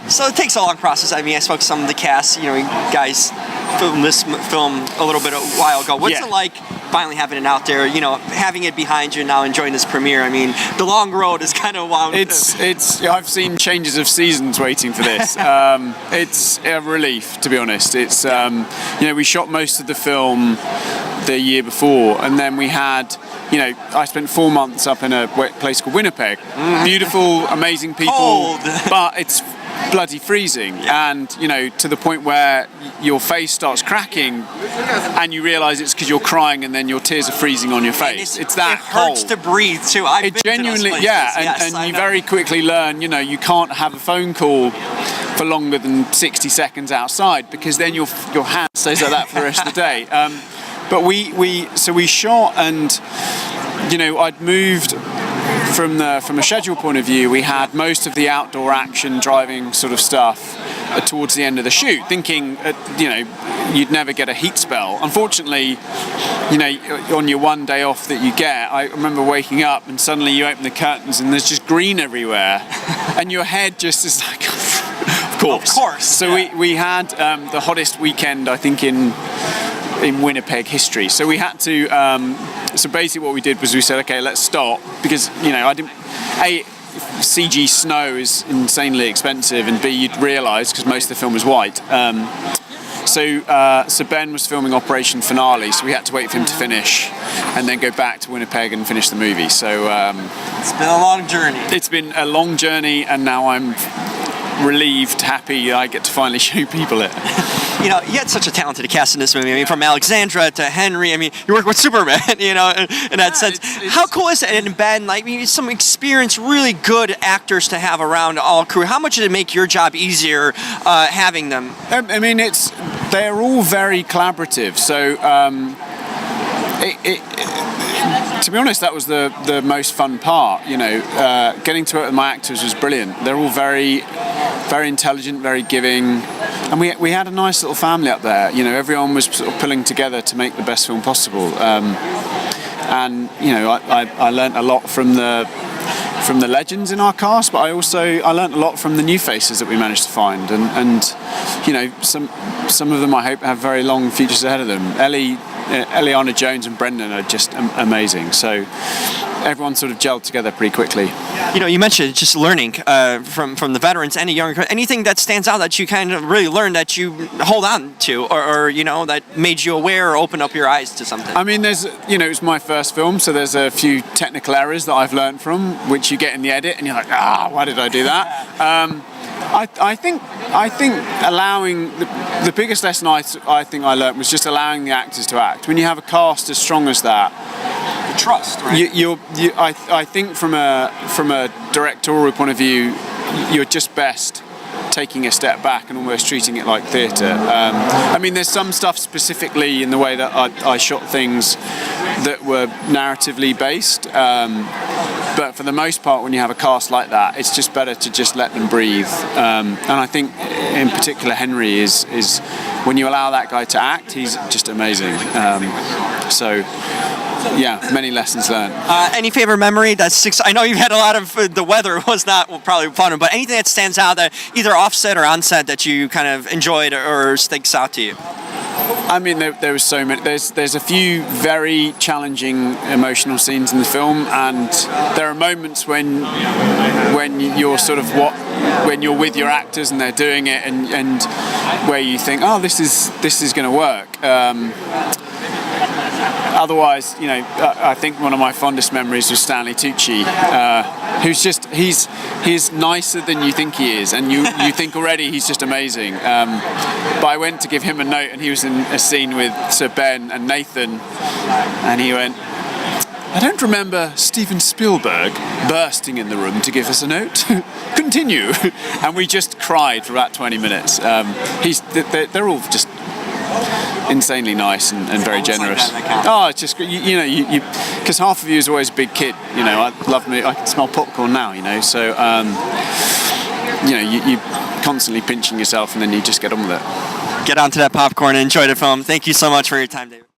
So it takes a long process. I mean, I spoke to some of the cast. You guys filmed this film a little bit a while ago. What's it like finally having it out there? Having it behind you now, enjoying this premiere. I mean, the long road is kind of wound. I've seen changes of seasons waiting for this. It's a relief, to be honest. It's we shot most of the film the year before, and then we had. I spent 4 months up in a place called Winnipeg. Beautiful, amazing people, cold. But it's bloody freezing, and to the point where your face starts cracking, and you realise it's because you're crying, and then your tears are freezing on your face. It's that cold. It hurts to breathe too. It genuinely, and you very quickly learn. You can't have a phone call for longer than 60 seconds outside, because then your hand stays like that for the rest of the day. But we shot, and I'd moved from a schedule point of view. We had most of the outdoor action driving sort of stuff towards the end of the shoot, thinking you'd never get a heat spell. Unfortunately, on your one day off that you get, I remember waking up and suddenly you open the curtains and there's just green everywhere, and your head just is like, of course. So we had the hottest weekend I think in Winnipeg history. So we had to. So basically, what we did was we said, okay, let's stop, because CG snow is insanely expensive, and B, you'd realise because most of the film was white. So Ben was filming Operation Finale, so we had to wait for him to finish, and then go back to Winnipeg and finish the movie. So it's been a long journey. It's been a long journey, and now I'm relieved, happy I get to finally show people it. You had such a talented cast in this movie. I mean, from Alexandra to Henry. I mean, you work with Superman. In that sense. How cool is it? And Ben, some experienced, really good actors to have around all crew. How much did it make your job easier having them? I mean, they're all very collaborative. So. To be honest, that was the most fun part. Getting to work with my actors was brilliant. They're all very, very intelligent, very giving, and we had a nice little family up there. Everyone was sort of pulling together to make the best film possible. And I learnt a lot from the legends in our cast, but I learnt a lot from the new faces that we managed to find, and some of them I hope have very long futures ahead of them. Eliana Jones and Brendan are just amazing. So everyone sort of gelled together pretty quickly. You mentioned just learning from the veterans and the younger. Anything that stands out that you kind of really learned that you hold on to, or that made you aware or open up your eyes to something? I mean, it was my first film, so there's a few technical errors that I've learned from, which you get in the edit, and you're like, why did I do that? I think allowing the biggest lesson I think I learned was just allowing the actors to act. When you have a cast as strong as that, the trust, right? I think from a directorial point of view, you're just best taking a step back and almost treating it like theatre. I mean, there's some stuff specifically in the way that I shot things that were narratively based. But for the most part, when you have a cast like that, it's just better to just let them breathe. And I think, in particular, Henry is when you allow that guy to act, he's just amazing. Many lessons learned. Any favorite memory I know you've had a lot of. The weather was not probably fun, but anything that stands out that either offset or onset that you kind of enjoyed or sticks out to you? I mean, there was so many. There's a few very challenging emotional scenes in the film, and there are moments when you're sort of when you're with your actors and they're doing it, and where you think, this is going to work. Otherwise, I think one of my fondest memories was Stanley Tucci, he's nicer than you think he is, and you think already he's just amazing. But I went to give him a note, and he was in a scene with Sir Ben and Nathan, and he went, I don't remember Steven Spielberg bursting in the room to give us a note. Continue. And we just cried for about 20 minutes. They're all just insanely nice and very generous. It's just because half of you is always a big kid. I love me. I can smell popcorn now. So you constantly pinching yourself, and then you just get on with it. Get onto that popcorn and enjoy the film. Thank you so much for your time, David.